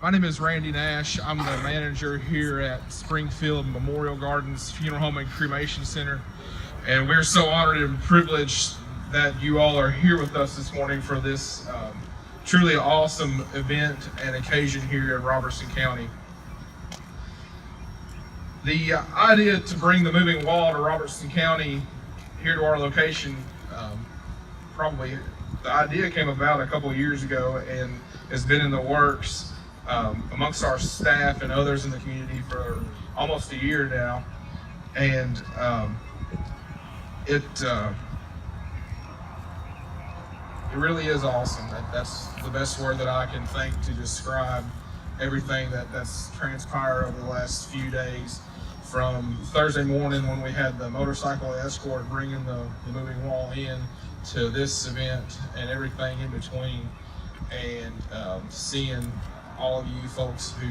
My name is Randy Nash. I'm the manager here at Springfield Memorial Gardens Funeral Home and Cremation Center. And we're so honored and privileged that you all are here with us this morning for this truly awesome event and occasion here in Robertson County. The idea to bring the moving wall to Robertson County here to our location, probably the idea came about a couple of years ago and has been in the works amongst our staff and others in the community for almost a year now. And it really is awesome. That's the best word that I can think to describe everything that's transpired over the last few days. From Thursday morning when we had the motorcycle escort bringing the moving wall in to this event and everything in between, and seeing all of you folks who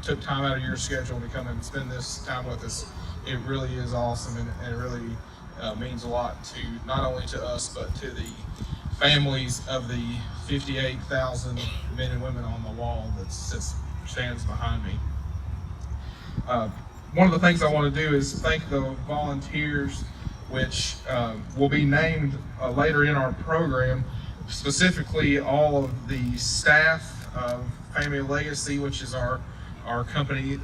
took time out of your schedule to come and spend this time with us. It really is awesome, and it really means a lot to not only to us but to the families of the 58,000 men and women on the wall that stands behind me. One of the things I want to do is thank the volunteers, which will be named later in our program, specifically all of the staff of Family Legacy, which is our company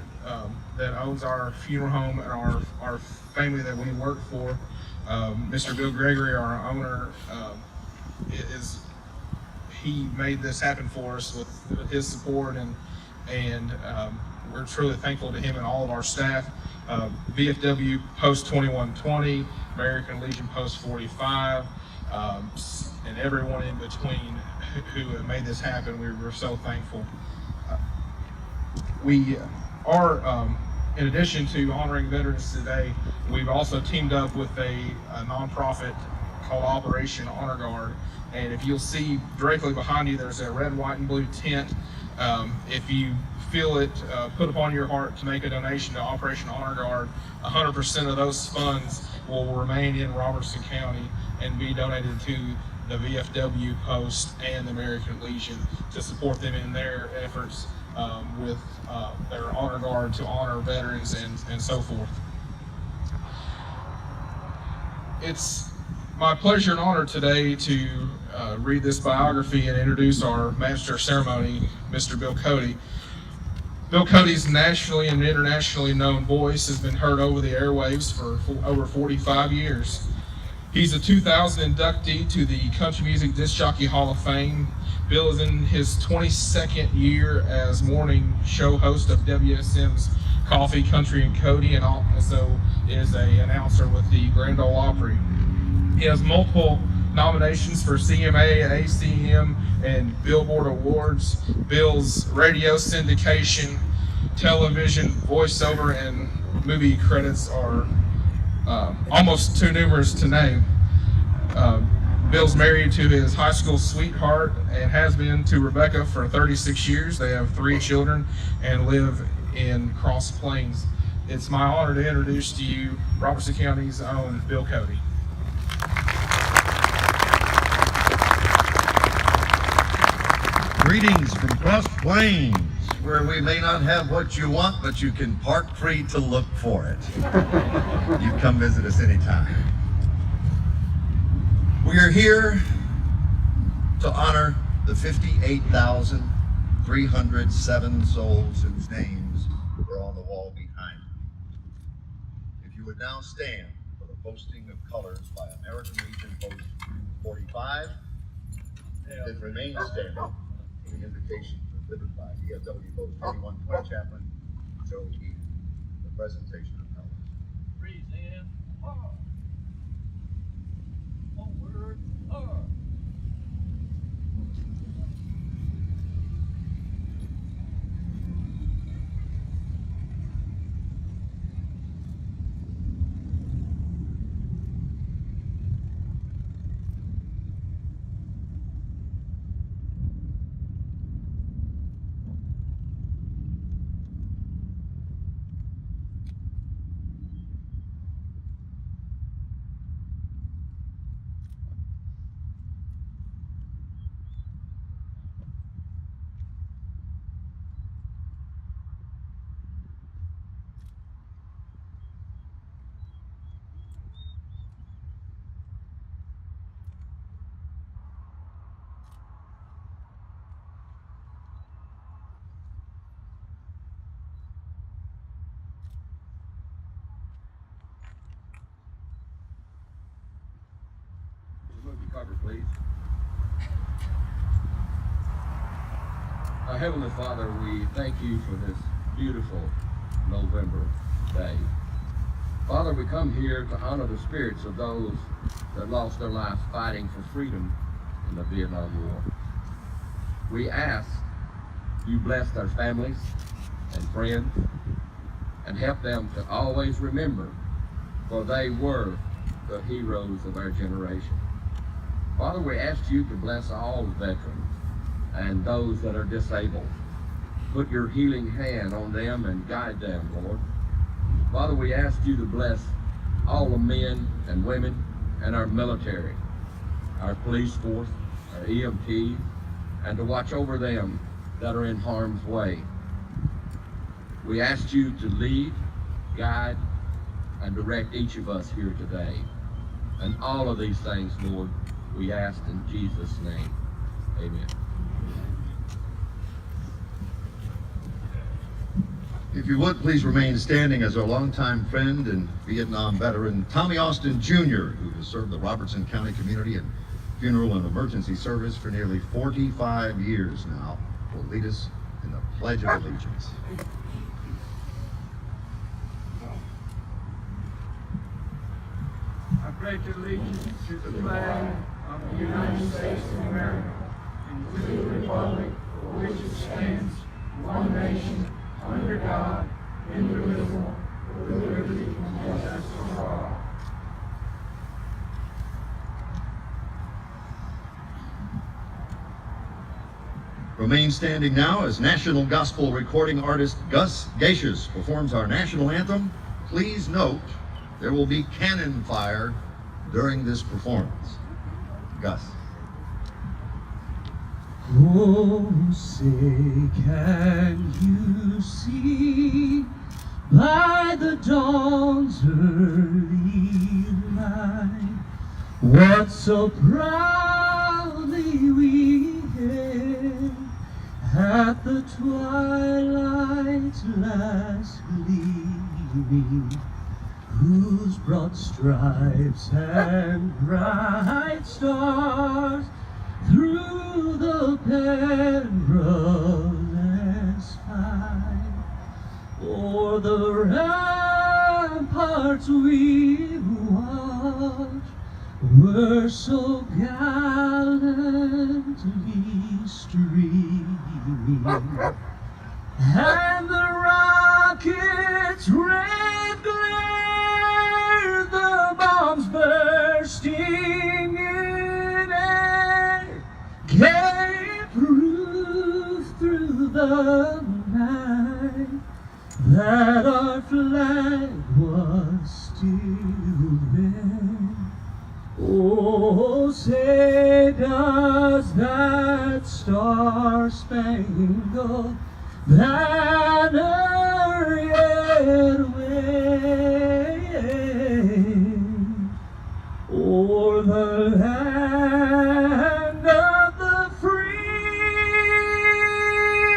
that owns our funeral home and our family that we work for. Mr. Bill Gregory, our owner, he made this happen for us with his support, and we're truly thankful to him and all of our staff. VFW Post 2120, American Legion Post 45, and everyone in between who made this happen. We're so thankful. We are, in addition to honoring veterans today, we've also teamed up with a nonprofit called Operation Honor Guard. And if you'll see directly behind you, there's a red, white, and blue tent. If you feel it put upon your heart to make a donation to Operation Honor Guard, 100% of those funds will remain in Robertson County and be donated to the VFW Post and the American Legion to support them in their efforts with their honor guard to honor veterans and so forth. It's my pleasure and honor today to read this biography and introduce our master of ceremony, Mr. Bill Cody. Bill Cody's nationally and internationally known voice has been heard over the airwaves for over 45 years. He's a 2000 inductee to the Country Music Disc Jockey Hall of Fame. Bill is in his 22nd year as morning show host of WSM's Coffee, Country, and Cody, and also is an announcer with the Grand Ole Opry. He has multiple nominations for CMA, ACM, and Billboard Awards. Bill's radio syndication, television, voiceover, and movie credits are almost too numerous to name. Bill's married to his high school sweetheart and has been to Rebecca for 36 years. They have 3 children and live in Cross Plains. It's my honor to introduce to you Robertson County's own Bill Cody. Greetings from Cross Plains, where we may not have what you want, but you can park free to look for it. You come visit us anytime. We are here to honor the 58,307 souls whose names are on the wall behind me. If you would now stand for the posting of colors by American Legion Post 45, then remain standing for the invitation delivered by VFW Post 2120 Chaplain Joe E. The presentation of colors. Freeze in. Forward. cover, please. Our Heavenly Father, we thank you for this beautiful November day. Father, we come here to honor the spirits of those that lost their lives fighting for freedom in the Vietnam War. We ask you bless their families and friends and help them to always remember, for they were the heroes of our generation. Father, we ask you to bless all veterans and those that are disabled. Put your healing hand on them and guide them, Lord. Father, we ask you to bless all the men and women and our military, our police force, our EMTs, and to watch over them that are in harm's way. We ask you to lead, guide, and direct each of us here today. And all of these things, Lord, we ask in Jesus' name. Amen. If you would, please remain standing as our longtime friend and Vietnam veteran, Tommy Austin Jr., who has served the Robertson County Community and Funeral and Emergency Service for nearly 45 years now, will lead us in the Pledge of Allegiance. I pledge allegiance to the flag of the United States of America and to the republic for which it stands, one nation, under God, indivisible, with liberty and justice for all. Remain standing now as National Gospel recording artist Gus Gacious performs our national anthem. Please note there will be cannon fire during this performance. Gus. Oh, say, can you see by the dawn's early light what so proudly we hailed at the twilight's last gleaming, whose broad stripes and bright stars through the perilous fight o'er the ramparts we watched were so gallantly streaming, and the rockets' red glare, the bombs bursting in air, gave proof through the night that our flag was still there. Oh, say does that star-spangled banner yet wave o'er the land of the free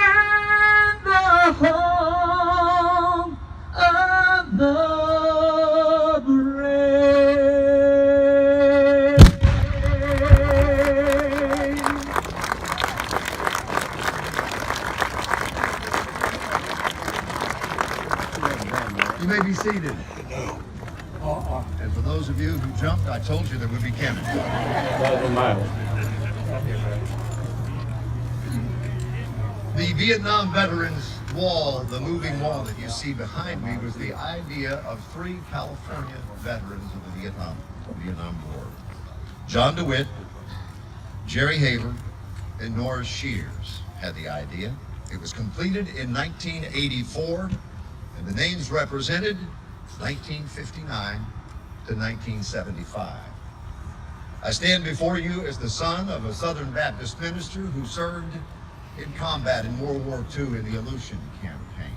and the home of the brave? You may be seated. And for those of you who jumped, I told you there would be cannon. The Vietnam Veterans Wall, the moving wall that you see behind me, was the idea of three California veterans of the Vietnam War. John DeWitt, Jerry Haver, and Norris Shears had the idea. It was completed in 1984, and the names represented 1959 to 1975. I stand before you as the son of a Southern Baptist minister who served in combat in World War II in the Aleutian campaign.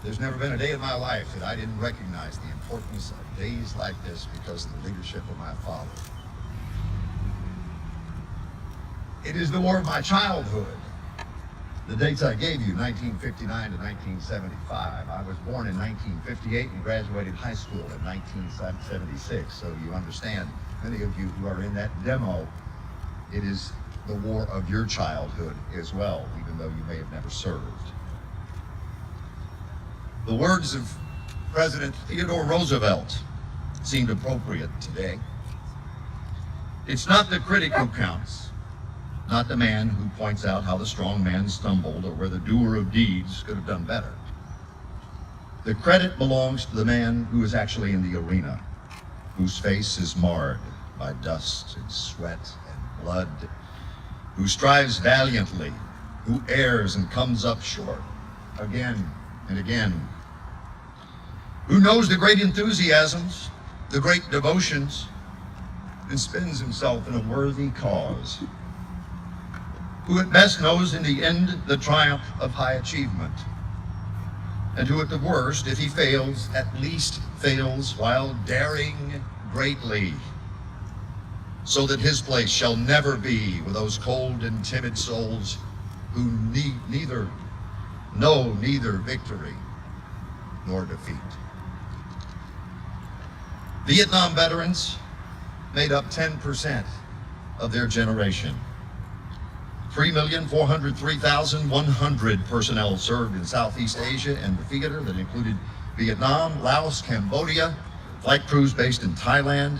There's never been a day in my life that I didn't recognize the importance of days like this because of the leadership of my father. It is the war of my childhood, The dates I gave you, 1959 to 1975. I was born in 1958 and graduated high school in 1976. So you understand, many of you who are in that demo, it is the war of your childhood as well, even though you may have never served. The words of President Theodore Roosevelt seemed appropriate today. It's not the critic who counts, not the man who points out how the strong man stumbled or where the doer of deeds could have done better. The credit belongs to the man who is actually in the arena, whose face is marred by dust and sweat and blood, who strives valiantly, who errs and comes up short again and again, who knows the great enthusiasms, the great devotions, and spends himself in a worthy cause, who at best knows in the end the triumph of high achievement, and who at the worst, if he fails, at least fails while daring greatly, so that his place shall never be with those cold and timid souls who know neither victory nor defeat. Vietnam veterans made up 10% of their generation. 3,403,100 personnel served in Southeast Asia and the theater that included Vietnam, Laos, Cambodia, flight crews based in Thailand,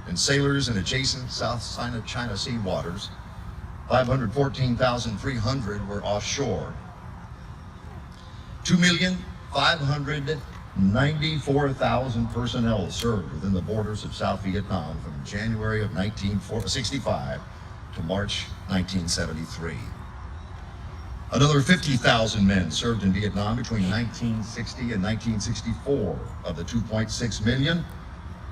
and sailors in adjacent South China Sea waters. 514,300 were offshore. 2,594,000 personnel served within the borders of South Vietnam from January of 1965 to March 1973. Another 50,000 men served in Vietnam between 1960 and 1964. Of the 2.6 million,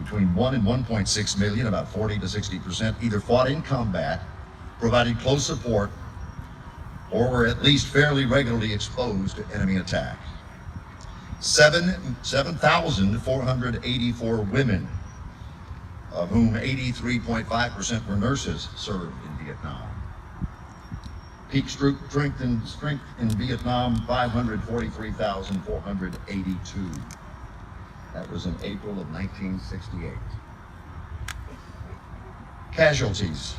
between 1 and 1.6 million, about 40 to 60%, either fought in combat, provided close support, or were at least fairly regularly exposed to enemy attack. 7,484 women, of whom 83.5% were nurses, served in Vietnam. Peak strength in Vietnam, 543,482. That was in April of 1968. Casualties,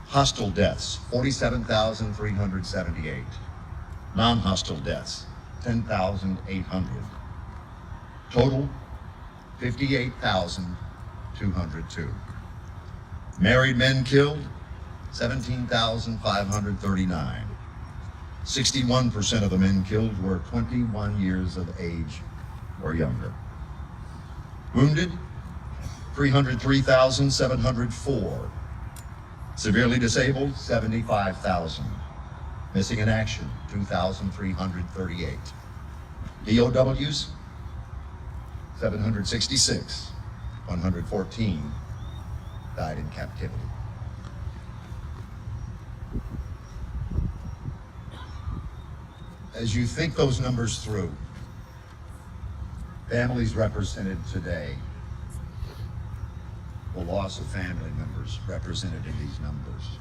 hostile deaths, 47,378. Non-hostile deaths, 10,800. Total, 58,202. Married men killed, 17,539. 61% of the men killed were 21 years of age or younger. Wounded, 303,704. Severely disabled, 75,000. Missing in action, 2,338. DOWs, 766. 114 died in captivity. As you think those numbers through, families represented today, the loss of family members represented in these numbers.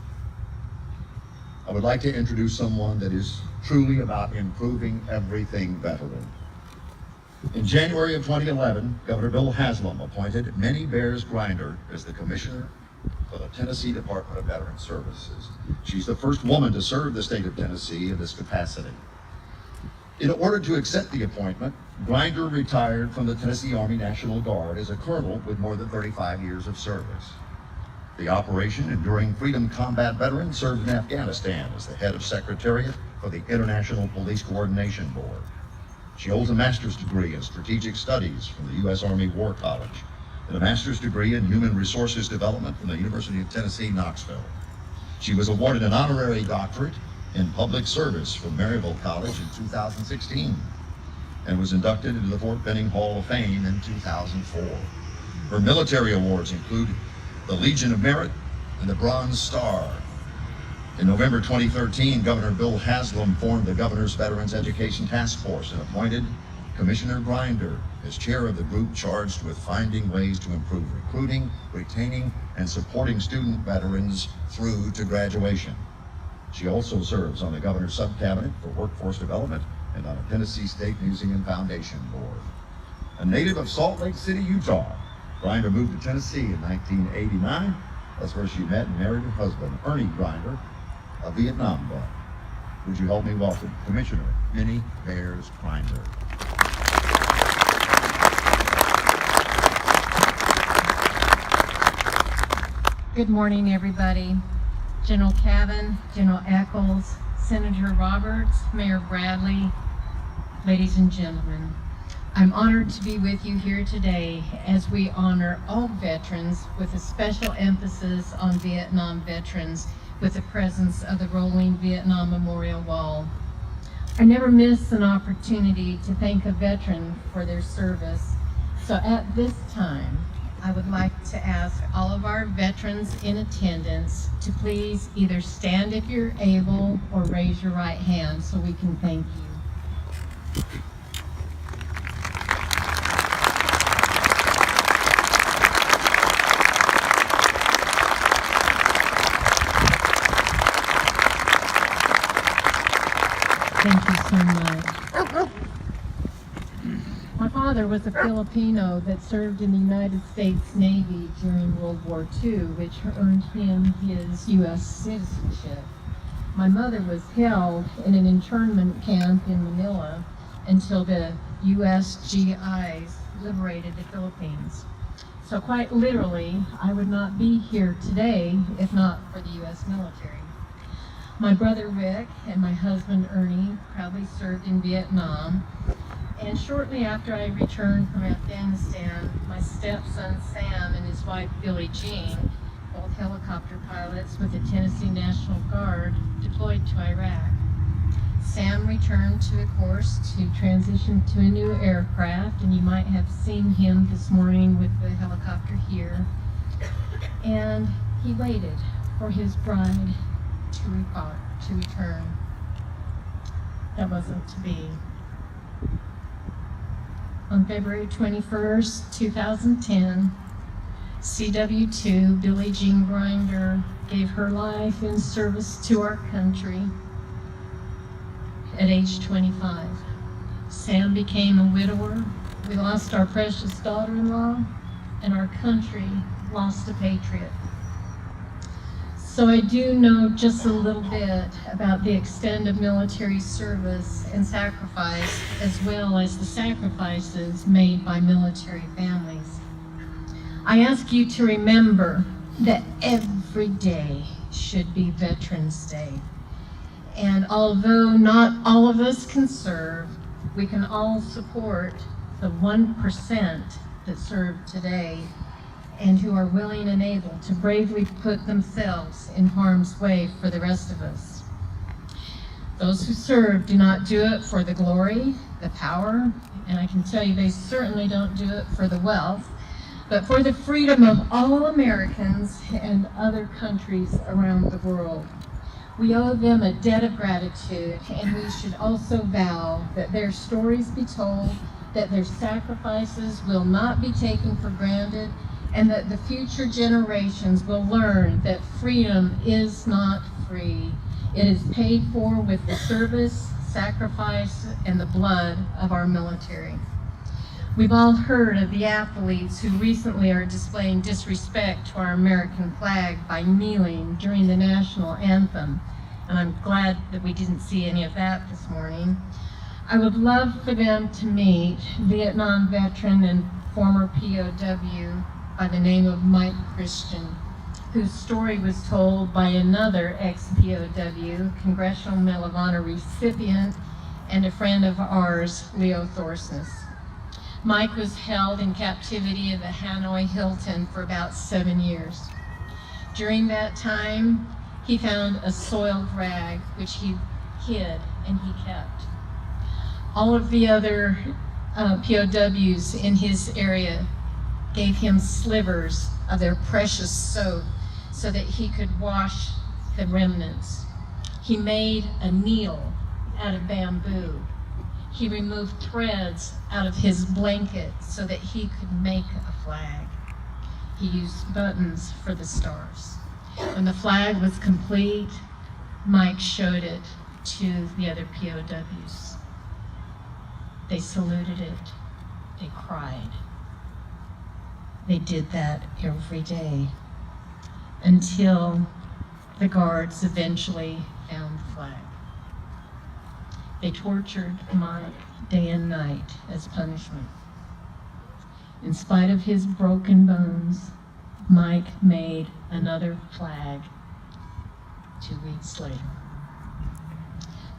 I would like to introduce someone that is truly about improving everything veteran. In January of 2011, Governor Bill Haslam appointed Minnie Bears Grinder as the Commissioner for the Tennessee Department of Veteran Services. She's the first woman to serve the state of Tennessee in this capacity. In order to accept the appointment, Grinder retired from the Tennessee Army National Guard as a colonel with more than 35 years of service. The Operation Enduring Freedom Combat Veteran served in Afghanistan as the head of Secretariat for the International Police Coordination Board. She holds a master's degree in strategic studies from the U.S. Army War College and a master's degree in human resources development from the University of Tennessee, Knoxville. She was awarded an honorary doctorate in public service from Maryville College in 2016 and was inducted into the Fort Benning Hall of Fame in 2004. Her military awards include the Legion of Merit and the Bronze Star. In November 2013, Governor Bill Haslam formed the Governor's Veterans Education Task Force and appointed Commissioner Grinder as chair of the group charged with finding ways to improve recruiting, retaining, and supporting student veterans through to graduation. She also serves on the Governor's Subcabinet for Workforce Development and on the Tennessee State Museum Foundation Board. A native of Salt Lake City, Utah, Grinder moved to Tennessee in 1989. That's where she met and married her husband, Ernie Grinder, a Vietnam vet. Would you help me welcome Commissioner Minnie Bears Grinder? Good morning, everybody. General Cavan, General Eccles, Senator Roberts, Mayor Bradley, ladies and gentlemen. I'm honored to be with you here today as we honor all veterans with a special emphasis on Vietnam veterans with the presence of the rolling Vietnam Memorial Wall. I never miss an opportunity to thank a veteran for their service. So at this time, I would like to ask all of our veterans in attendance to please either stand if you're able or raise your right hand so we can thank you. Thank you so much. My father was a Filipino that served in the United States Navy during World War II, which earned him his U.S. citizenship. My mother was held in an internment camp in Manila until the U.S. GIs liberated the Philippines. So quite literally, I would not be here today if not for the U.S. military. My brother Rick and my husband Ernie proudly served in Vietnam. And shortly after I returned from Afghanistan, my stepson Sam and his wife Billie Jean, both helicopter pilots with the Tennessee National Guard, deployed to Iraq. Sam returned to a course to transition to a new aircraft, and you might have seen him this morning with the helicopter here. And he waited for his bride to return. That wasn't to be. On February 21st, 2010, CW2 Billie Jean Grinder gave her life in service to our country at age 25. Sam became a widower. We lost our precious daughter-in-law, and our country lost a patriot. So I do know just a little bit about the extent of military service and sacrifice, as well as the sacrifices made by military families. I ask you to remember that every day should be Veterans Day. And although not all of us can serve, we can all support the 1% that serve today and who are willing and able to bravely put themselves in harm's way for the rest of us. Those who serve do not do it for the glory, the power, and I can tell you they certainly don't do it for the wealth, but for the freedom of all Americans and other countries around the world. We owe them a debt of gratitude, and we should also vow that their stories be told, that their sacrifices will not be taken for granted, and that the future generations will learn that freedom is not free. It is paid for with the service, sacrifice, and the blood of our military. We've all heard of the athletes who recently are displaying disrespect to our American flag by kneeling during the national anthem, and I'm glad that we didn't see any of that this morning. I would love for them to meet Vietnam veteran and former POW by the name of Mike Christian, whose story was told by another ex-POW, Congressional Medal of Honor recipient, and a friend of ours, Leo Thorsness. Mike was held in captivity at the Hanoi Hilton for about 7 years. During that time, he found a soiled rag, which he hid and he kept. All of the other POWs in his area gave him slivers of their precious soap so that he could wash the remnants. He made a needle out of bamboo. He removed threads out of his blanket so that he could make a flag. He used buttons for the stars. When the flag was complete, Mike showed it to the other POWs. They saluted it. They cried. They did that every day until the guards eventually found the flag. They tortured Mike day and night as punishment. In spite of his broken bones, Mike made another flag 2 weeks later.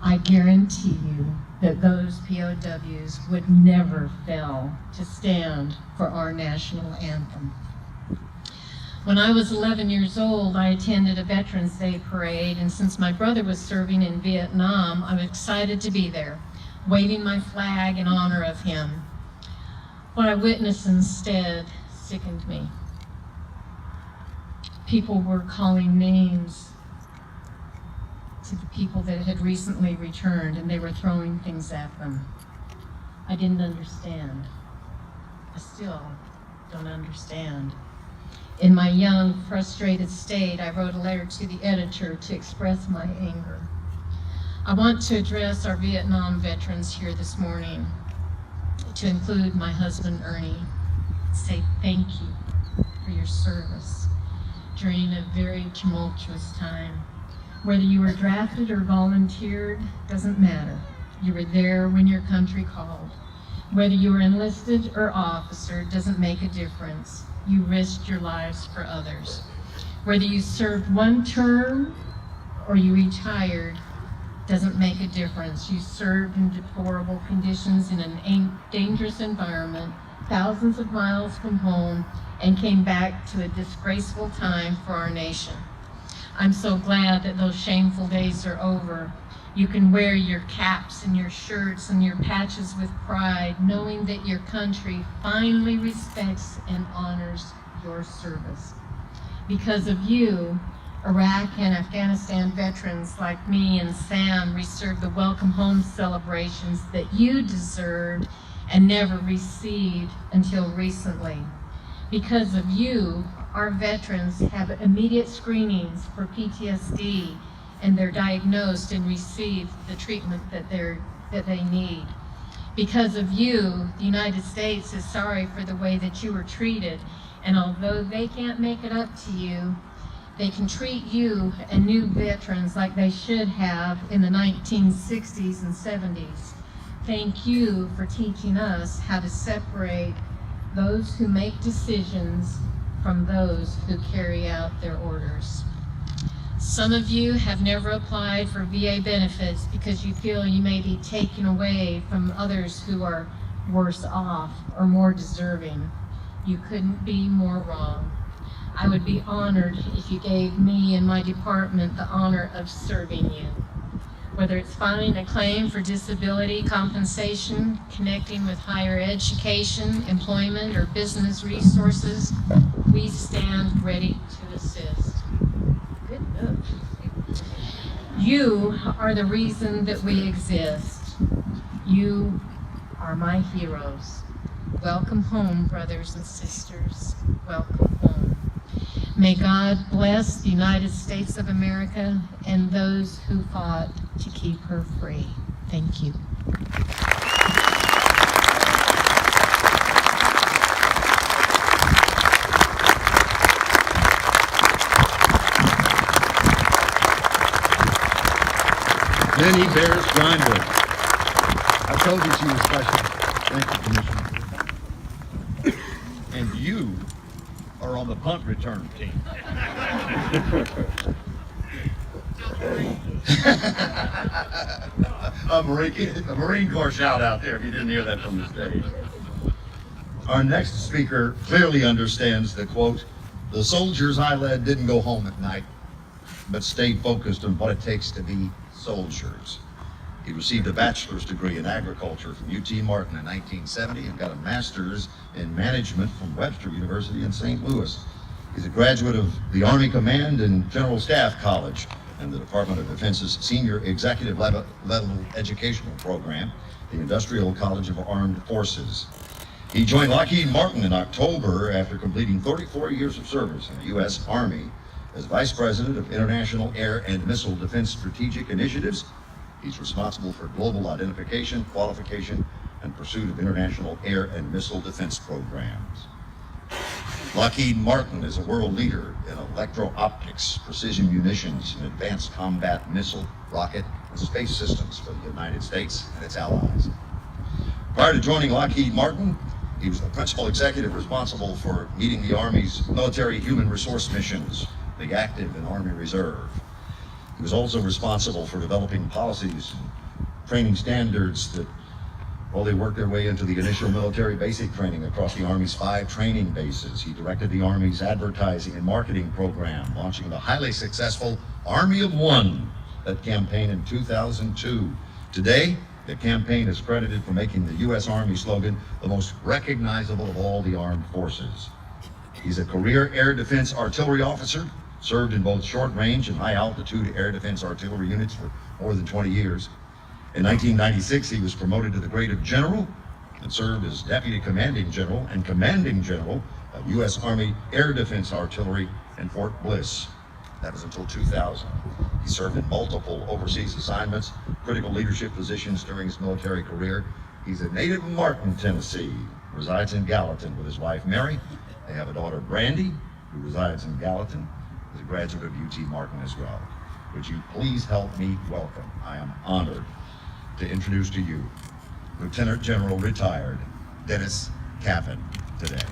I guarantee you that those POWs would never fail to stand for our national anthem. When I was 11 years old, I attended a Veterans Day parade, and since my brother was serving in Vietnam, I was excited to be there, waving my flag in honor of him. What I witnessed instead sickened me. People were calling names to the people that had recently returned, and they were throwing things at them. I didn't understand. I still don't understand. In my young, frustrated state, I wrote a letter to the editor to express my anger. I want to address our Vietnam veterans here this morning, to include my husband, Ernie, say thank you for your service during a very tumultuous time. Whether you were drafted or volunteered, doesn't matter. You were there when your country called. Whether you were enlisted or officer, doesn't make a difference. You risked your lives for others. Whether you served one term or you retired, doesn't make a difference. You served in deplorable conditions in a dangerous environment, thousands of miles from home, and came back to a disgraceful time for our nation. I'm so glad that those shameful days are over. You can wear your caps and your shirts and your patches with pride, knowing that your country finally respects and honors your service. Because of you, Iraq and Afghanistan veterans like me and Sam received the Welcome Home celebrations that you deserved and never received until recently. Because of you, our veterans have immediate screenings for PTSD, and they're diagnosed and receive the treatment that they need. Because of you, the United States is sorry for the way that you were treated, and although they can't make it up to you, they can treat you and new veterans like they should have in the 1960s and 70s. Thank you for teaching us how to separate those who make decisions from those who carry out their orders. Some of you have never applied for VA benefits because you feel you may be taken away from others who are worse off or more deserving. You couldn't be more wrong. I would be honored if you gave me and my department the honor of serving you. Whether it's filing a claim for disability compensation, connecting with higher education, employment, or business resources, we stand ready to assist. Good enough. You are the reason that we exist. You are my heroes. Welcome home, brothers and sisters. Welcome home. May God bless the United States of America and those who fought to keep her free. Thank you. Then he bears Grinder. I told you she was special. Thank you, Commissioner. And you are on the punt return team. a Marine Corps shout out there if you didn't hear that from the stage. Our next speaker clearly understands the quote, "The soldiers I led didn't go home at night, but stayed focused on what it takes to be soldiers." He received a bachelor's degree in agriculture from UT Martin in 1970 and got a master's in management from Webster University in St. Louis. He's a graduate of the Army Command and General Staff College and the Department of Defense's senior executive level educational program, the Industrial College of Armed Forces. He joined Lockheed Martin in October after completing 34 years of service in the U.S. Army As Vice President of International Air and Missile Defense Strategic Initiatives, he's responsible for global identification, qualification, and pursuit of international air and missile defense programs. Lockheed Martin is a world leader in electro-optics, precision munitions, and advanced combat missile, rocket, and space systems for the United States and its allies. Prior to joining Lockheed Martin, he was the principal executive responsible for meeting the Army's military human resource missions, the active and Army Reserve. He was also responsible for developing policies and training standards that, well, they worked their way into the initial military basic training across the Army's 5 training bases. He directed the Army's advertising and marketing program, launching the highly successful Army of One, that campaign in 2002. Today, the campaign is credited for making the U.S. Army slogan the most recognizable of all the armed forces. He's a career air defense artillery officer, served in both short-range and high-altitude air defense artillery units for more than 20 years. In 1996, he was promoted to the grade of general and served as Deputy Commanding General and Commanding General of U.S. Army Air Defense Artillery in Fort Bliss. That was until 2000. He served in multiple overseas assignments, critical leadership positions during his military career. He's a native of Martin, Tennessee, resides in Gallatin with his wife, Mary. They have a daughter, Brandy, who resides in Gallatin, is a graduate of UT Martin as well. Would you please help me welcome? I am honored to introduce to you Lieutenant General retired Dennis Cavan today.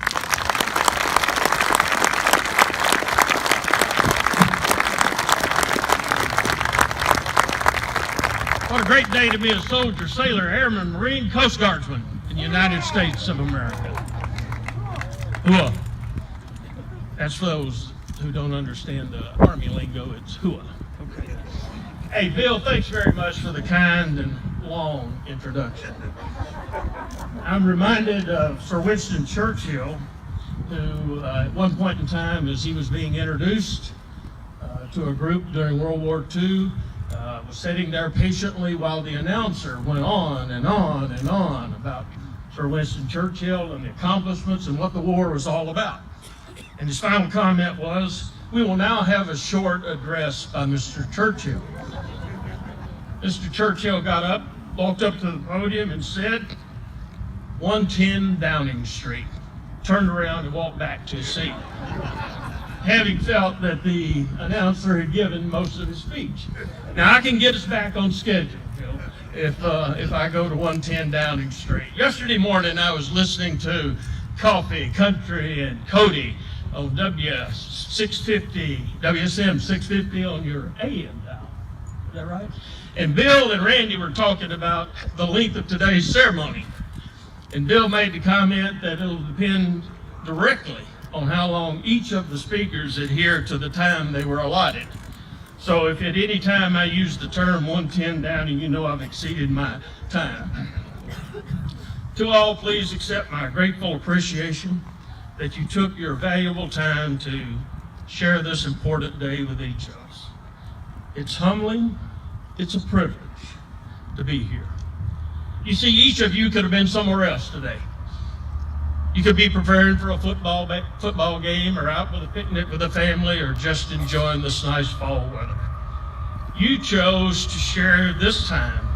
What a great day to be a soldier, sailor, airman, Marine, Coast Guardsman in the United States of America. Hua. That's for those who don't understand the Army lingo, it's hua. Okay. Hey, Bill, thanks very much for the kind and long introduction. I'm reminded of Sir Winston Churchill, who at one point in time, as he was being introduced to a group during World War II, was sitting there patiently while the announcer went on and on and on about Sir Winston Churchill and the accomplishments and what the war was all about. And his final comment was, "We will now have a short address by Mr. Churchill." Mr. Churchill got up, walked up to the podium and said, 110 Downing Street, turned around and walked back to his seat, having felt that the announcer had given most of his speech. Now I can get us back on schedule, if I go to 110 Downing Street. Yesterday morning I was listening to Coffee, Country, and Cody on WSM 650 on your AM dial. Is that right? And Bill and Randy were talking about the length of today's ceremony. And Bill made the comment that it'll depend directly on how long each of the speakers adhere to the time they were allotted. So if at any time I use the term 110 Downing, you know I've exceeded my time. To all, please accept my grateful appreciation that you took your valuable time to share this important day with each of us. It's humbling, it's a privilege to be here. You see, each of you could have been somewhere else today. You could be preparing for a football game or out with a picnic with a family or just enjoying this nice fall weather. You chose to share this time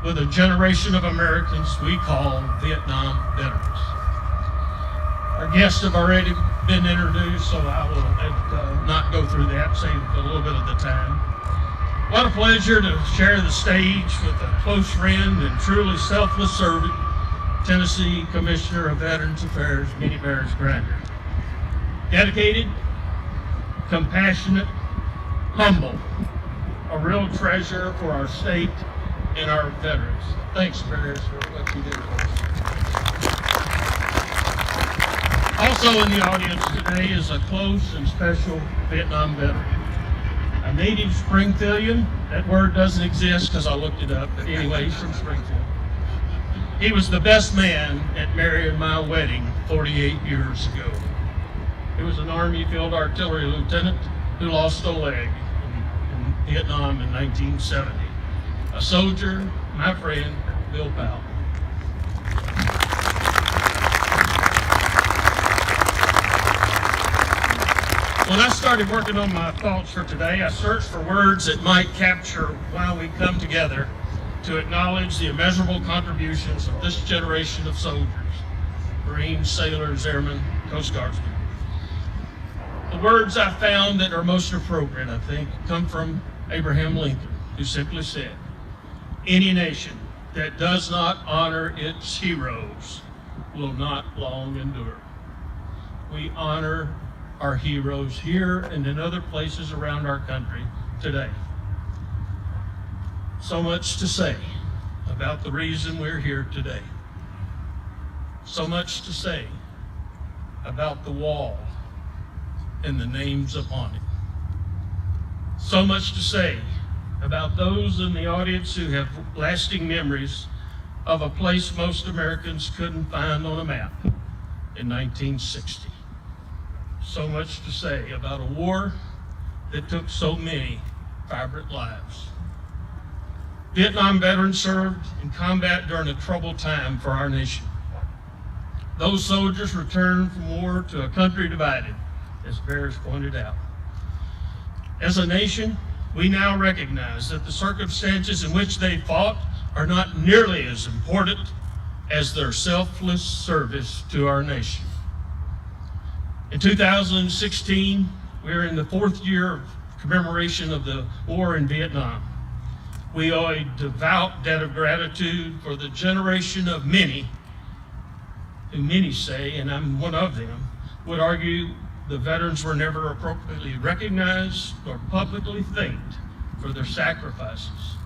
with a generation of Americans we call Vietnam veterans. Our guests have already been introduced, so I will not go through that, save a little bit of the time. What a pleasure to share the stage with a close friend and truly selfless servant, Tennessee Commissioner of Veterans Affairs, Minnie Barris Grinder. Dedicated, compassionate, humble, a real treasure for our state and our veterans. Thanks, Barris, for what you do. Also in the audience today is a close and special Vietnam veteran. A native Springfieldian. That word doesn't exist because I looked it up, but anyway, he's from Springfield. He was the best man at Mary and my wedding 48 years ago. He was an Army Field Artillery lieutenant who lost a leg in Vietnam in 1970. A soldier, my friend, Bill Powell. When I started working on my thoughts for today, I searched for words that might capture why we come together to acknowledge the immeasurable contributions of this generation of soldiers, Marines, sailors, airmen, Coast Guardsmen. The words I found that are most appropriate, I think, come from Abraham Lincoln, who simply said, "Any nation that does not honor its heroes will not long endure." We honor our heroes here and in other places around our country today. So much to say about the reason we're here today. So much to say about the wall and the names upon it. So much to say about those in the audience who have lasting memories of a place most Americans couldn't find on a map in 1960. So much to say about a war that took so many vibrant lives. Vietnam veterans served in combat during a troubled time for our nation. Those soldiers returned from war to a country divided, as Bears pointed out. As a nation, we now recognize that the circumstances in which they fought are not nearly as important as their selfless service to our nation. In 2016, we're in the 4th year of commemoration of the war in Vietnam. We owe a devout debt of gratitude for the generation of many, who many say, and I'm one of them, would argue the veterans were never appropriately recognized or publicly thanked for their sacrifices.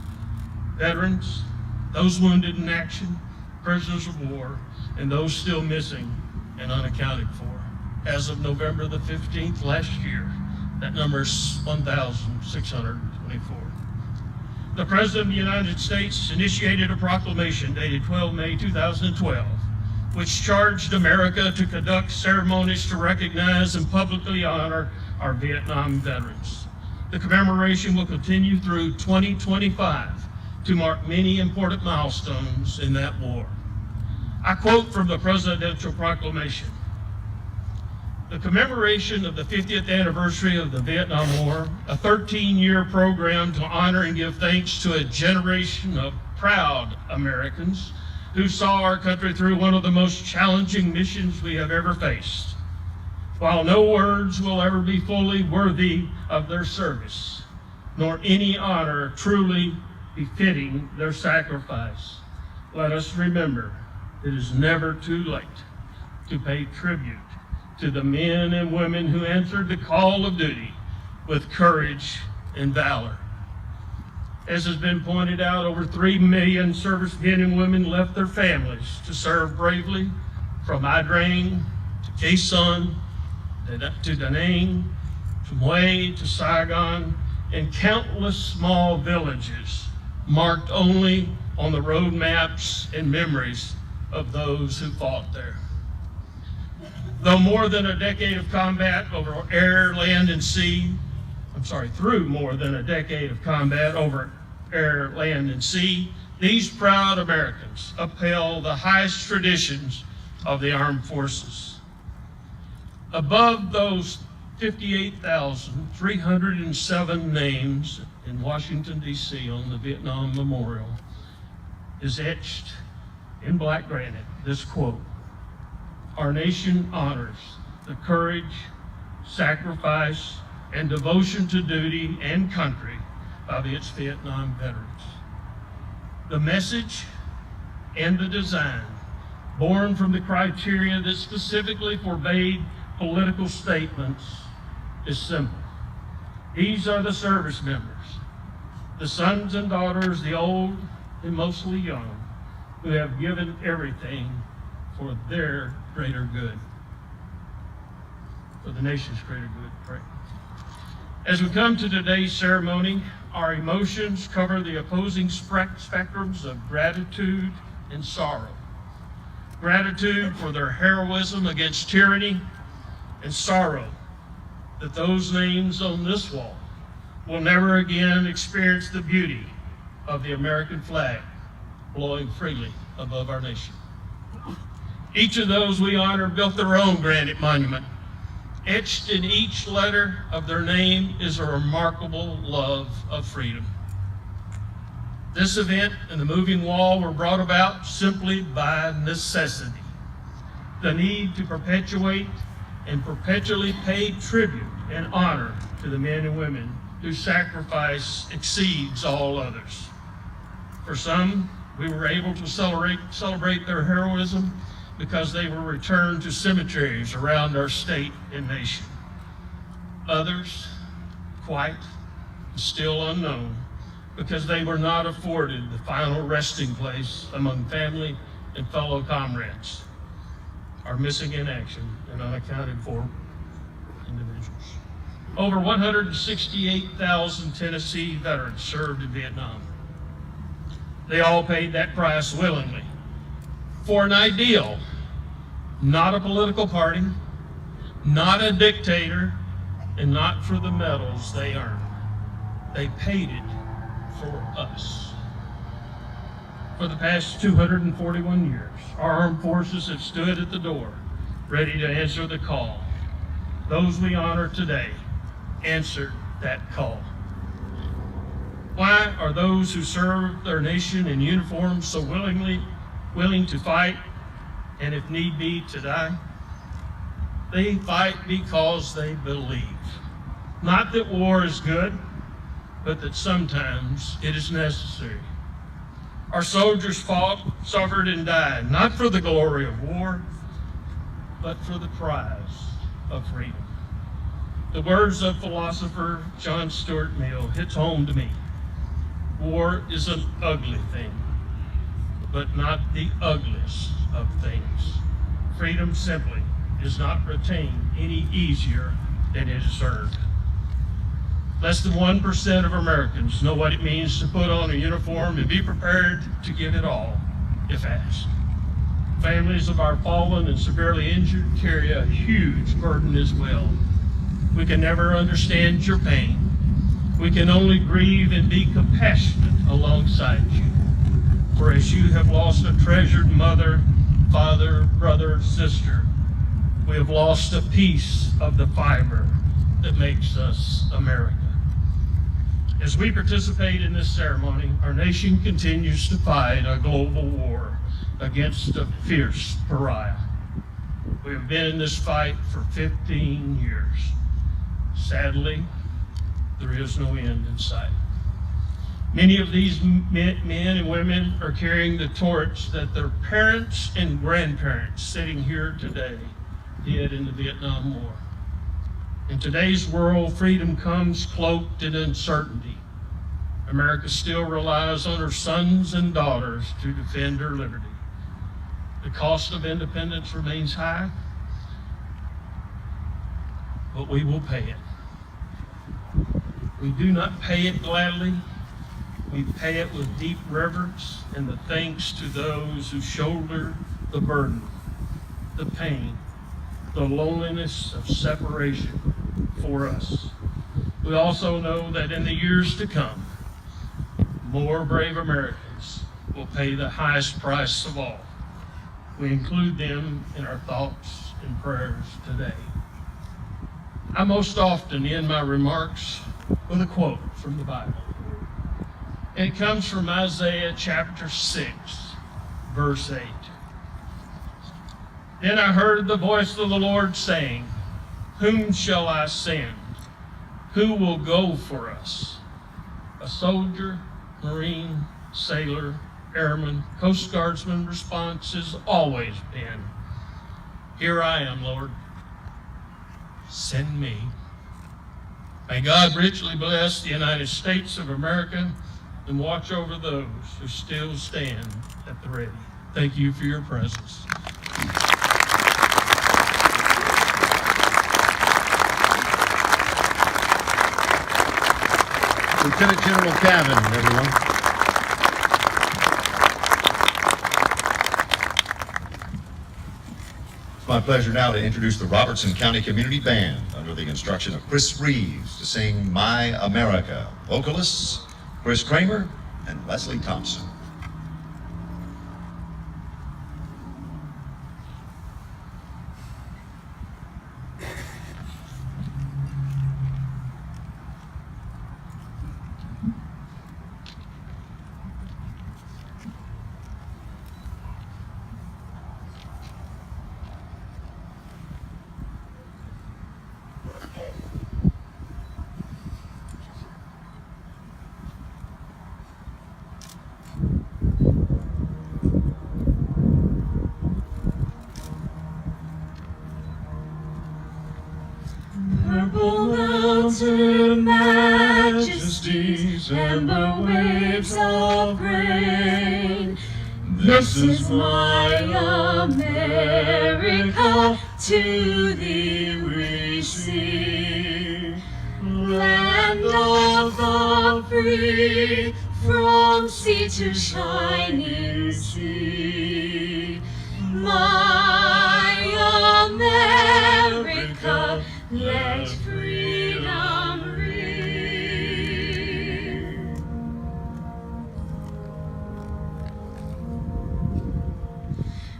Veterans, those wounded in action, prisoners of war, and those still missing and unaccounted for. As of November the 15th last year, that number is 1,624. The President of the United States initiated a proclamation dated 12 May 2012, which charged America to conduct ceremonies to recognize and publicly honor our Vietnam veterans. The commemoration will continue through 2025 to mark many important milestones in that war. I quote from the presidential proclamation: "The commemoration of the 50th anniversary of the Vietnam War, a 13-year program to honor and give thanks to a generation of proud Americans who saw our country through one of the most challenging missions we have ever faced. While no words will ever be fully worthy of their service, nor any honor truly befitting their sacrifice, let us remember it is never too late to pay tribute to the men and women who answered the call of duty with courage and valor." As has been pointed out, over 3 million service men and women left their families to serve bravely, from Ia Drang to Khe Sanh to Da Nang, from Hue to Saigon, and countless small villages marked only on the road maps and memories of those who fought there. Though more than a decade of combat over air, land, and sea, through more than a decade of combat over air, land, and sea, these proud Americans upheld the highest traditions of the armed forces. Above those 58,307 names in Washington, D.C. on the Vietnam Memorial is etched in black granite this quote: "Our nation honors the courage, sacrifice, and devotion to duty and country of its Vietnam veterans." The message and the design, born from the criteria that specifically forbade political statements, is simple. These are the service members, the sons and daughters, the old and mostly young, who have given everything for their greater good, for the nation's greater good. Pray. As we come to today's ceremony, our emotions cover the opposing spectrums of gratitude and sorrow. Gratitude for their heroism against tyranny, and sorrow that those names on this wall will never again experience the beauty of the American flag blowing freely above our nation. Each of those we honor built their own granite monument Etched in each letter of their name is a remarkable love of freedom. This event and the moving wall were brought about simply by necessity. The need to perpetuate and perpetually pay tribute and honor to the men and women whose sacrifice exceeds all others. For some, we were able to celebrate their heroism because they were returned to cemeteries around our state and nation. Others, quite still unknown, because they were not afforded the final resting place among family and fellow comrades, are missing in action and unaccounted for individuals. Over 168,000 Tennessee veterans served in Vietnam. They all paid that price willingly for an ideal, not a political party, not a dictator, and not for the medals they earned. They paid it for us. For the past 241 years, our armed forces have stood at the door, ready to answer the call. Those we honor today answered that call. Why are those who serve their nation in uniform so willing to fight, and if need be, to die? They fight because they believe. Not that war is good, but that sometimes it is necessary. Our soldiers fought, suffered, and died, not for the glory of war, but for the prize of freedom. The words of philosopher John Stuart Mill hits home to me. War is an ugly thing, but not the ugliest of things. Freedom simply is not retained any easier than it is earned. Less than 1% of Americans know what it means to put on a uniform and be prepared to give it all if asked. Families of our fallen and severely injured carry a huge burden as well. We can never understand your pain. We can only grieve and be compassionate alongside you. For as you have lost a treasured mother, father, brother, sister, we have lost a piece of the fiber that makes us America. As we participate in this ceremony, our nation continues to fight a global war against a fierce pariah. We have been in this fight for 15 years. Sadly, there is no end in sight. Many of these men and women are carrying the torch that their parents and grandparents sitting here today did in the Vietnam War. In today's world, freedom comes cloaked in uncertainty. America still relies on her sons and daughters to defend her liberty. The cost of independence remains high, but we will pay it. We do not pay it gladly. We pay it with deep reverence and the thanks to those who shoulder the burden, the pain, the loneliness of separation for us. We also know that in the years to come, more brave Americans will pay the highest price of all. We include them in our thoughts and prayers today. I most often end my remarks with a quote from the Bible. And it comes from Isaiah chapter 6, verse 8. Then I heard the voice of the Lord saying, "Whom shall I send? Who will go for us?" A soldier, Marine, sailor, airman, Coast Guardsman response has always been, "Here I am, Lord. Send me." May God richly bless the United States of America and watch over those who still stand at the ready. Thank you for your presence. Lieutenant General Cavan, everyone. It's my pleasure now to introduce the Robertson County Community Band under the instruction of Chris Reeves to sing My America. Vocalists, Chris Kramer and Leslie Thompson. splendor, majesties, amber waves of grain. This is my America, to thee we sing. Land of the free, from sea to shining sea. My America, let freedom ring.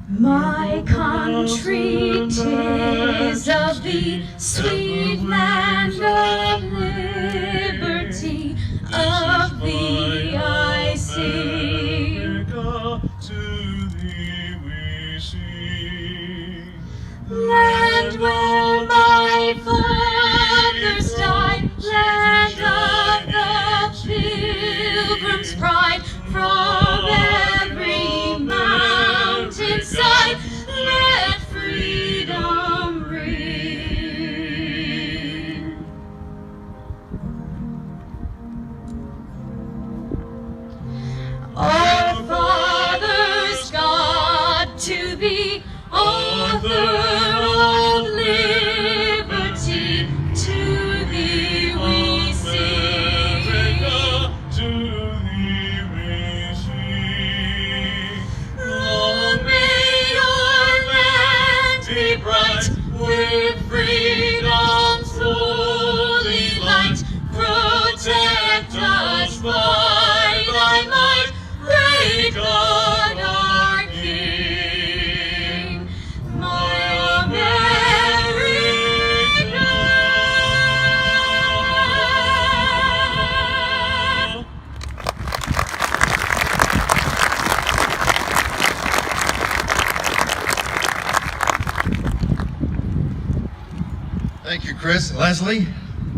My country, 'tis of thee, sweet land of liberty, of thee I sing. To thee we sing. Land where my fathers died, land of the pilgrim's pride, from every mountainside, let freedom ring. Our fathers, God, to thee, author of liberty, to thee we sing. To thee we sing. Long may your land be bright, with freedom's holy light. Protect us by thy might, great God our King. My America. Thank you, Chris and Leslie.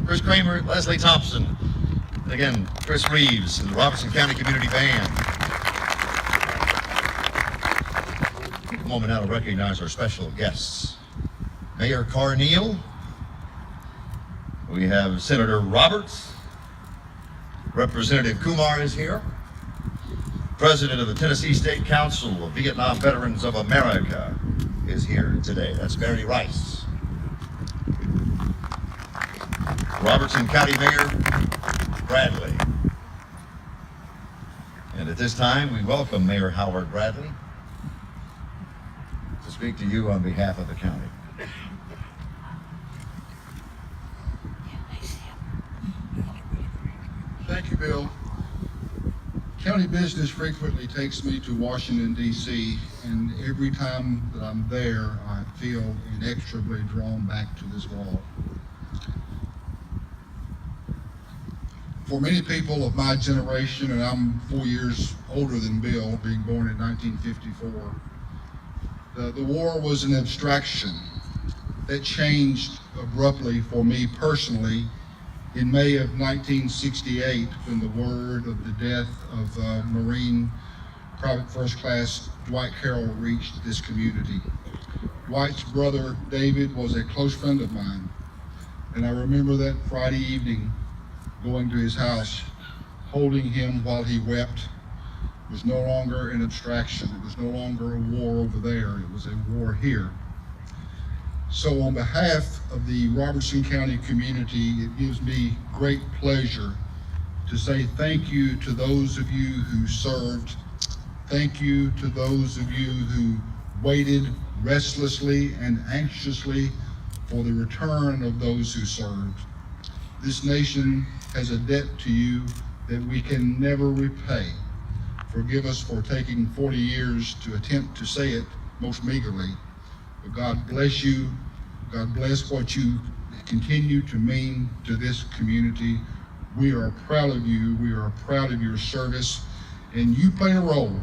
Chris Kramer, Leslie Thompson. And again, Chris Reeves and the Robertson County Community Band. Take a moment now to recognize our special guests. Mayor Carneal. We have Senator Roberts. Representative Kumar is here. President of the Tennessee State Council of Vietnam Veterans of America is here today. That's Mary Rice. Robertson County Mayor Bradley. And at this time, we welcome Mayor Howard Bradley to speak to you on behalf of the county. Thank you, Bill. County business frequently takes me to Washington, D.C., and every time that I'm there, I feel inexorably drawn back to this wall. For many people of my generation, and I'm 4 years older than Bill, being born in 1954, the war was an abstraction that changed abruptly for me personally in May of 1968, when the word of the death of Marine Private First Class Dwight Carroll reached this community. Dwight's brother David was a close friend of mine, and I remember that Friday evening going to his house, holding him while he wept. It was no longer an abstraction. It was no longer a war over there. It was a war here. So on behalf of the Robertson County community, it gives me great pleasure to say thank you to those of you who served. Thank you to those of you who waited restlessly and anxiously for the return of those who served. This nation has a debt to you that we can never repay. Forgive us for taking 40 years to attempt to say it most meagerly. But God bless you. God bless what you continue to mean to this community. We are proud of you. We are proud of your service. And you played a role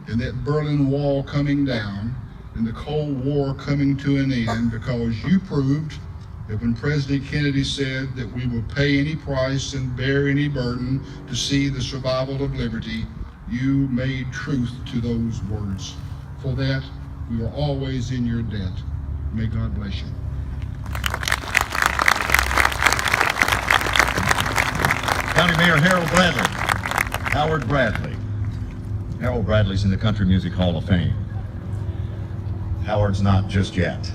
in that Berlin Wall coming down and the Cold War coming to an end, because you proved that when President Kennedy said that we will pay any price and bear any burden to see the survival of liberty, you made truth to those words. For that, we are always in your debt. May God bless you. Mayor Harold Bradley. Howard Bradley. Harold Bradley's in the Country Music Hall of Fame. Howard's not just yet.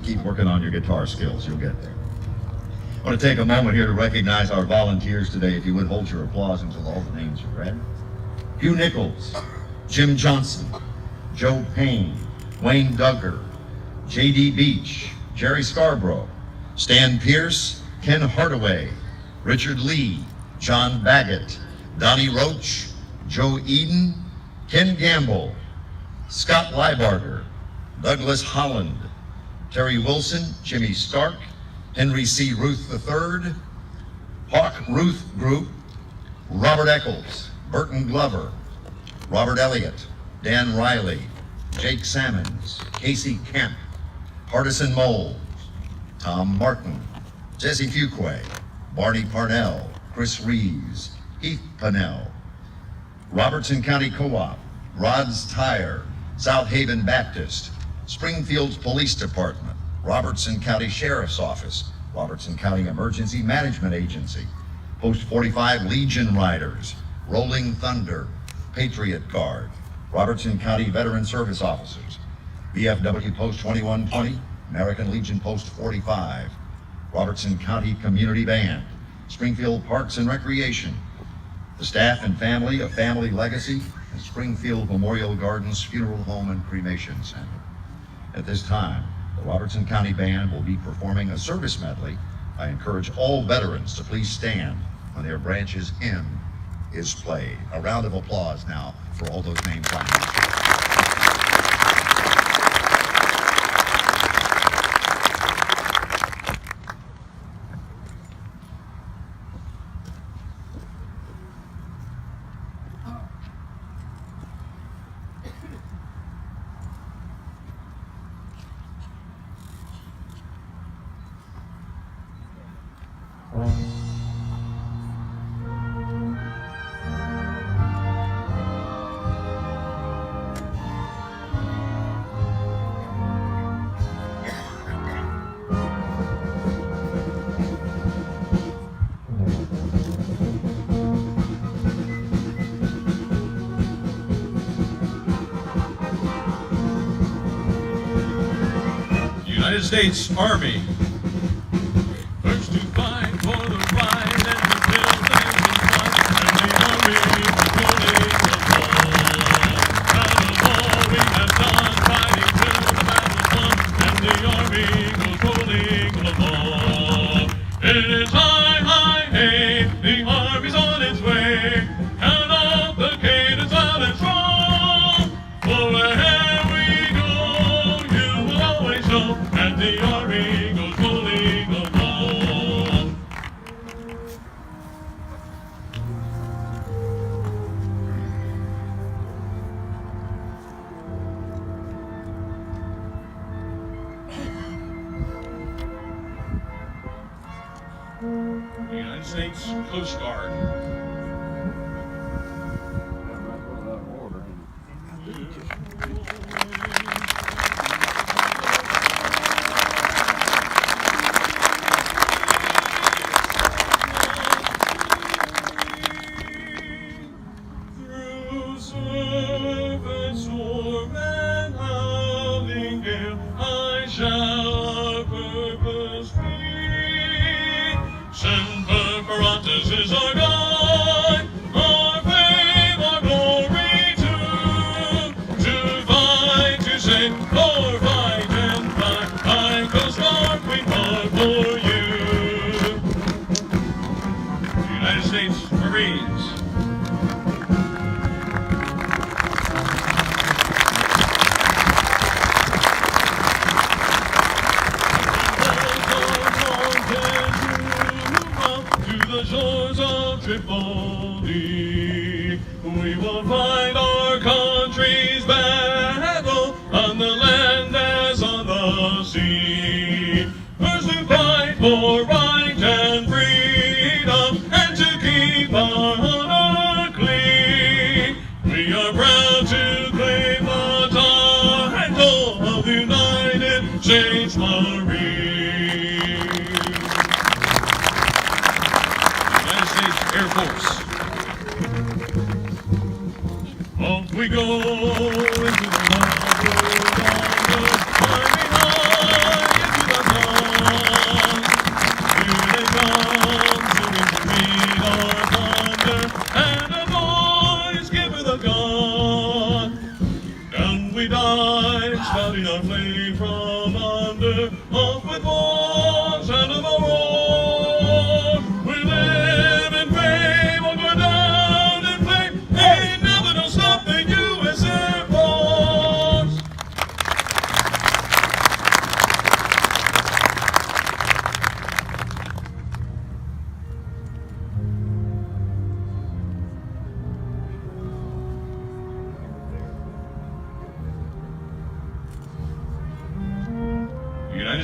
Keep working on your guitar skills, you'll get there. I want to take a moment here to recognize our volunteers today. If you would hold your applause until all the names are read. Hugh Nichols, Jim Johnson, Joe Payne, Wayne Duggar, J.D. Beach, Jerry Scarborough, Stan Pierce, Ken Hardaway, Richard Lee, John Baggett, Donnie Roach, Joe Eden, Ken Gamble, Scott Leibarger, Douglas Holland, Terry Wilson, Jimmy Stark, Henry C. Ruth III, Hawk Ruth Group, Robert Eccles, Burton Glover, Robert Elliott, Dan Riley, Jake Sammons, Casey Kemp, Hardison Moles, Tom Martin, Jesse Fuquay, Barney Parnell, Chris Reeves, Heath Pannell, Robertson County Co-op, Rod's Tire, South Haven Baptist, Springfield Police Department, Robertson County Sheriff's Office, Robertson County Emergency Management Agency, Post 45 Legion Riders, Rolling Thunder, Patriot Guard, Robertson County Veteran Service Officers, VFW Post 2120, American Legion Post 45, Robertson County Community Band, Springfield Parks and Recreation, the staff and family of Family Legacy, and Springfield Memorial Gardens Funeral Home and Cremation Center. At this time, the Robertson County Band will be performing a service medley. I encourage all veterans to please stand when their branch's hymn is played. A round of applause now for all those names I mentioned. United States Army. First to fight for the right and to build things in fight, and the Army ruling the war. Out of all we have done, fighting till the battle's won, and the Army goes rolling the ball. It is high, high, hey, the Army's on its way. Count off the cadence loud and strong. For wherever we go, you will always know. And the Army goes rolling along. The United States Coast Guard. Is our God, our fame, our glory too. To fight, to sing, or fight and fly, I Coast Guard, we fought for you. United States Marines. Shores of Tripoli, we will fight our country's battle on the land as on the sea. First to fight for right and freedom, and to keep our honor clean. We are proud to claim the title of United States Marine. Air Force.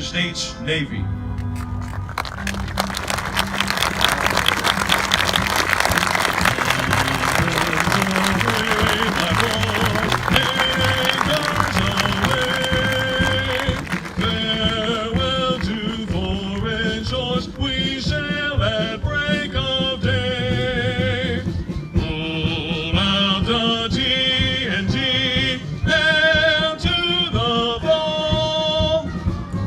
United States Navy. Farewell to foreign shores, we sail at break of day. Pull out the TNT and to the fall.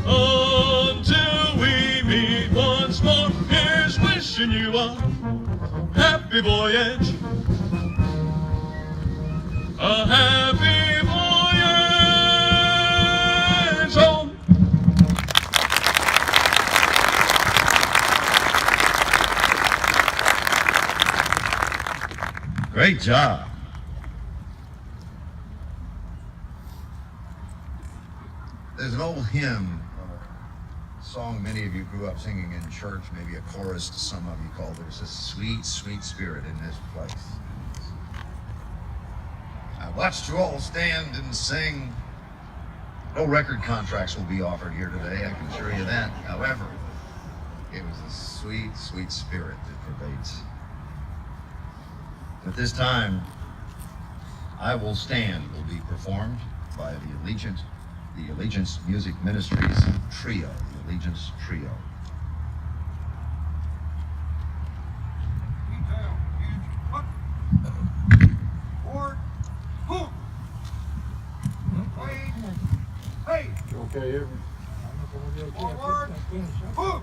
Until we meet once more, here's wishing you a happy voyage. A happy voyage home. Great job. There's an old hymn, a song many of you grew up singing in church, maybe a chorus to some of you called "There's a Sweet, Sweet Spirit in This Place." I watched you all stand and sing. No record contracts will be offered here today, I can assure you that. However, it was a sweet, sweet spirit that pervades. At this time, "I Will Stand" will be performed by the Allegiance Music Ministries Trio, the Allegiance Trio. Okay, forward, move.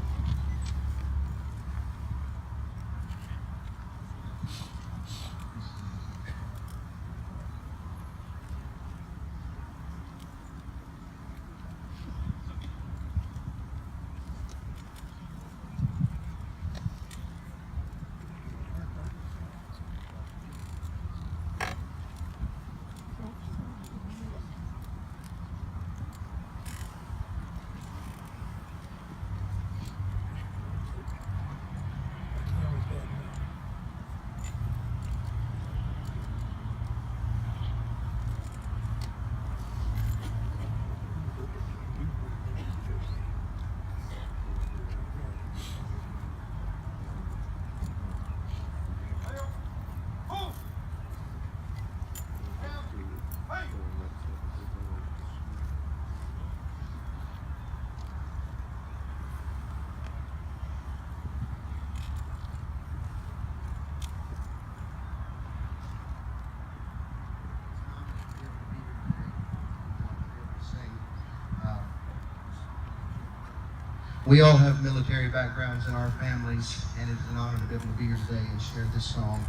We all have military backgrounds in our families, and it's an honor to be able to be here today and share this song.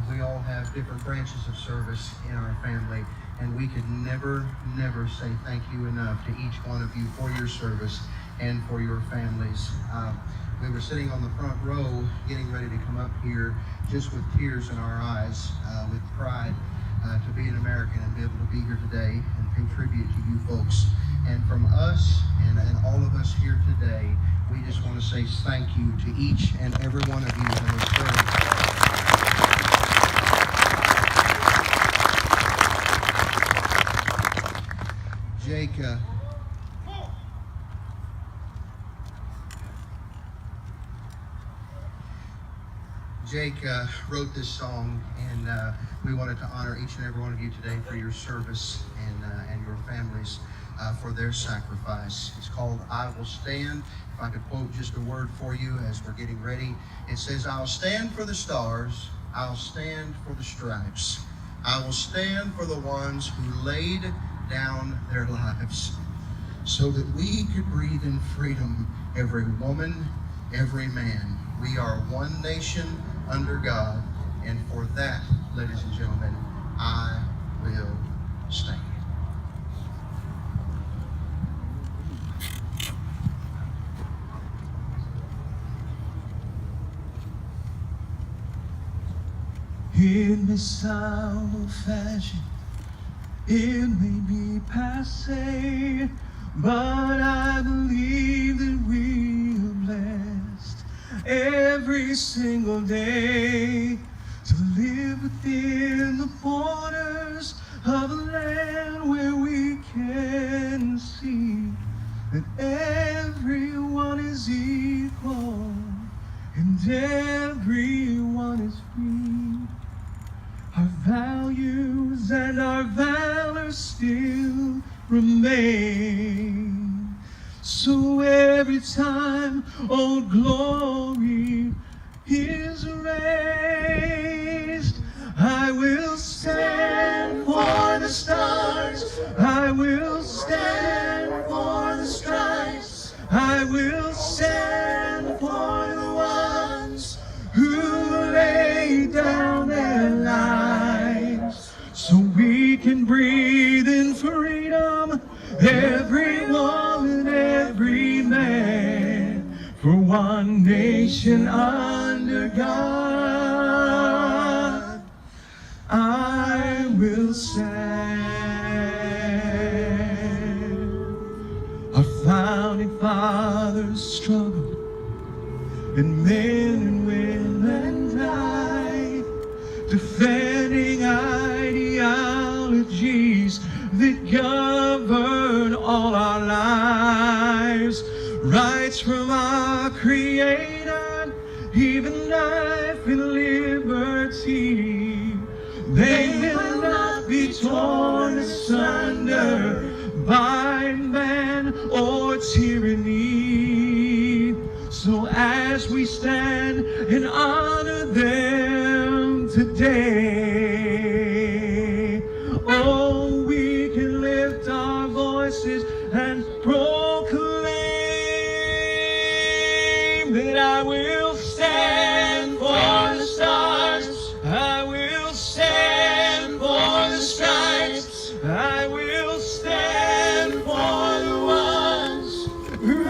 We all have different branches of service in our family, and we could never say thank you enough to each one of you for your service and for your families. We were sitting on the front row getting ready to come up here just with tears in our eyes, with pride to be an American and be able to be here today and pay tribute to you folks. And from us and all of us here today, we just want to say thank you to each and every one of you who has served. Jake wrote this song, and we wanted to honor each and every one of you today for your service and your families for their sacrifice. It's called "I Will Stand." If I could quote just a word for you as we're getting ready, it says, "I'll stand for the stars, I'll stand for the stripes, I will stand for the ones who laid down their lives so that we could breathe in freedom, every woman, every man. We are one nation under God, and for that, ladies and gentlemen, I will stand." In this hour of fashion, it may be passé, but I believe that we are blessed every single day to live within the borders of a land where we can see that everyone is equal and everyone is free. Our values and our valor still remain. So every time Old Glory is raised, I will stand for the stars, I will stand for the stripes, I will stand for the ones who lay down their lives so we can breathe in freedom, every woman, every man, for one nation under God. I will stand. Our founding fathers struggled, and men and women died, defending ideologies that govern all our lives. Rights from our Creator, even life and liberty, they will not be torn asunder by man or tyranny. So as we stand and honor them today, oh, we can lift our voices and proclaim that I will stand for the stars, I will stand for the stripes, I will stand for the ones who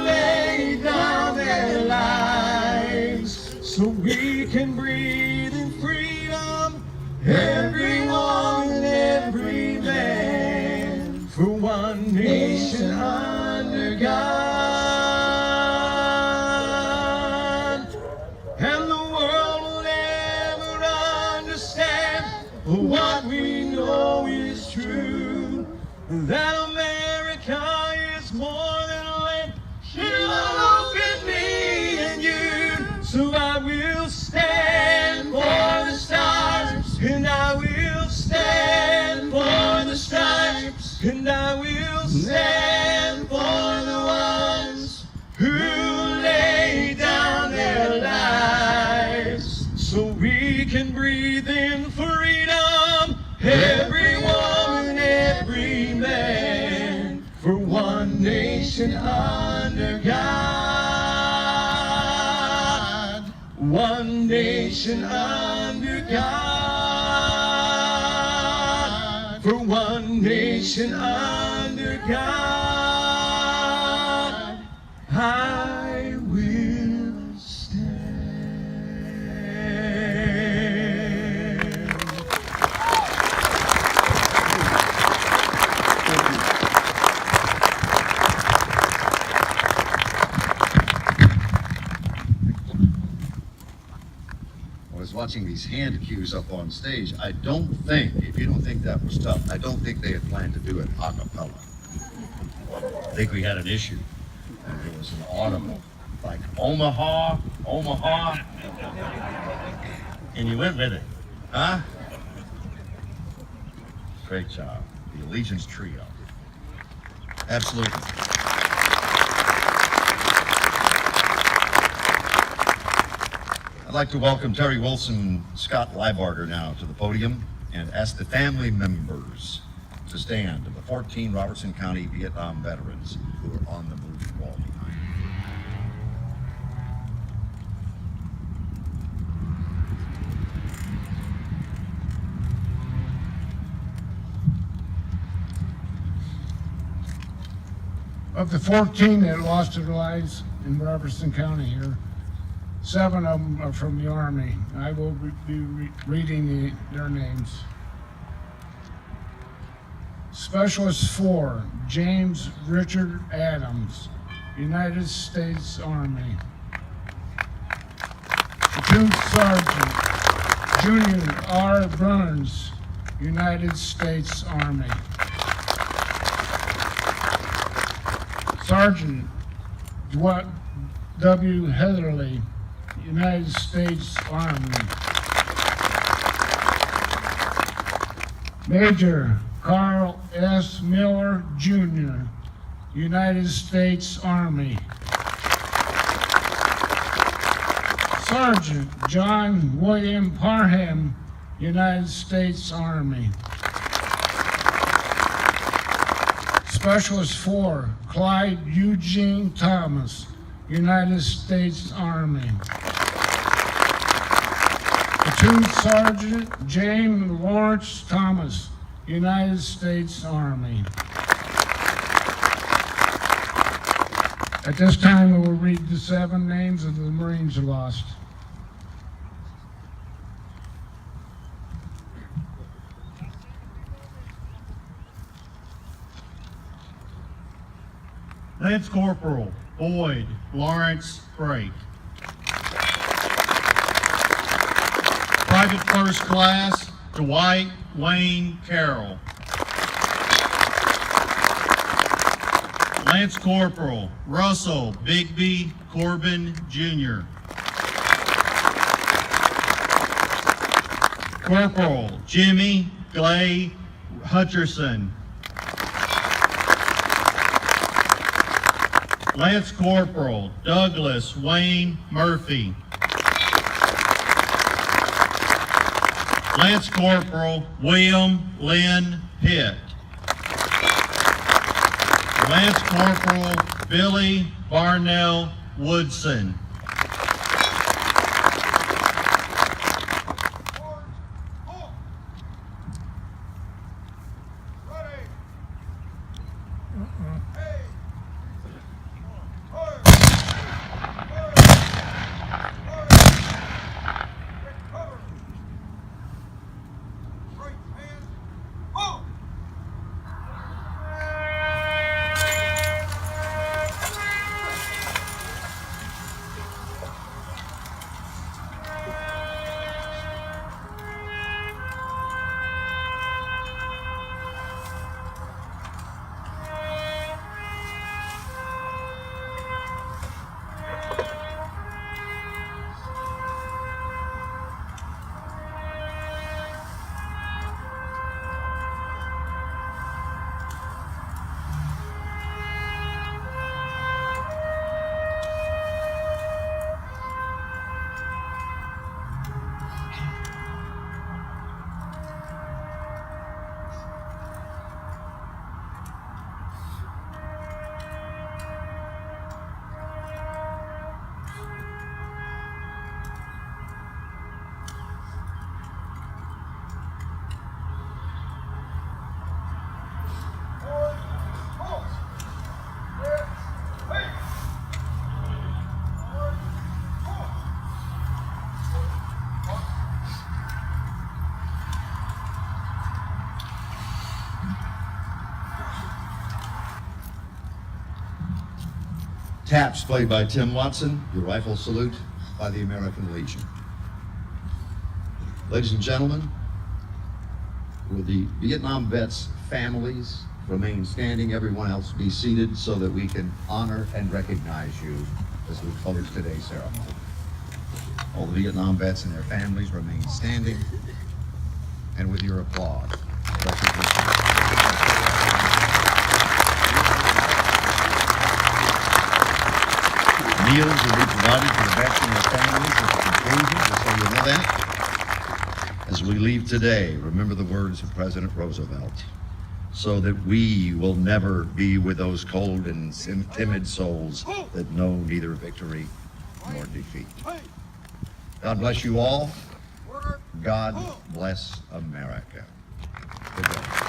lay down their lives so we can breathe in freedom, every woman, every man, for one nation under God. And the world will never understand what we know is true, that America is more than land. Look at me and you. So I will stand for the stars, and I will stand for the stripes, and I will stand for the ones who lay down their lives so we can breathe in freedom, every woman, every man, for one nation under God, one nation under God, for one nation under God, I will stand. I was watching these hand cues up on stage. I don't think, if you don't think that was tough, I don't think they had planned to do it a cappella. I think we had an issue. And it was an audible, like Omaha, Omaha. And you went with it, huh? Great job. The Allegiance Trio. Absolutely. I'd like to welcome Terry Wilson, Scott Leibarger now to the podium and ask the family members to stand of the 14 Robertson County Vietnam veterans who are on the moving wall behind. Of the 14 that lost their lives in Robertson County here, 7 of them are from the Army. I will be reading their names. Specialist 4, James Richard Adams, United States Army. Platoon Sergeant Junior R. Burns, United States Army. Sergeant W. Heatherly, United States Army. Major Carl S. Miller, Jr., United States Army. Sergeant John William Parham, United States Army. Specialist 4, Clyde Eugene Thomas, United States Army. Platoon Sergeant James Lawrence Thomas, United States Army. At this time, we will read the 7 names of the Marines lost. Lance Corporal Boyd Lawrence Frake. Private First Class Dwight Wayne Carroll. Lance Corporal Russell Bigby Corbin Jr. Corporal Jimmy Glay Hutcherson. Lance Corporal Douglas Wayne Murphy. Lance Corporal William Lynn Pitt. Lance Corporal Billy Barnell Woodson. Taps played by Tim Watson, your rifle salute by the American Legion. Ladies and gentlemen, will the Vietnam vets' families remain standing, everyone else be seated so that we can honor and recognize you as we close today's ceremony. All the Vietnam vets and their families remain standing, and with your applause, meals will be provided to the vets and their families at the conclusion, just so you know that. As we leave today, remember the words of President Roosevelt, so that we will never be with those cold and timid souls that know neither victory nor defeat. God bless you all. God bless America. Good day.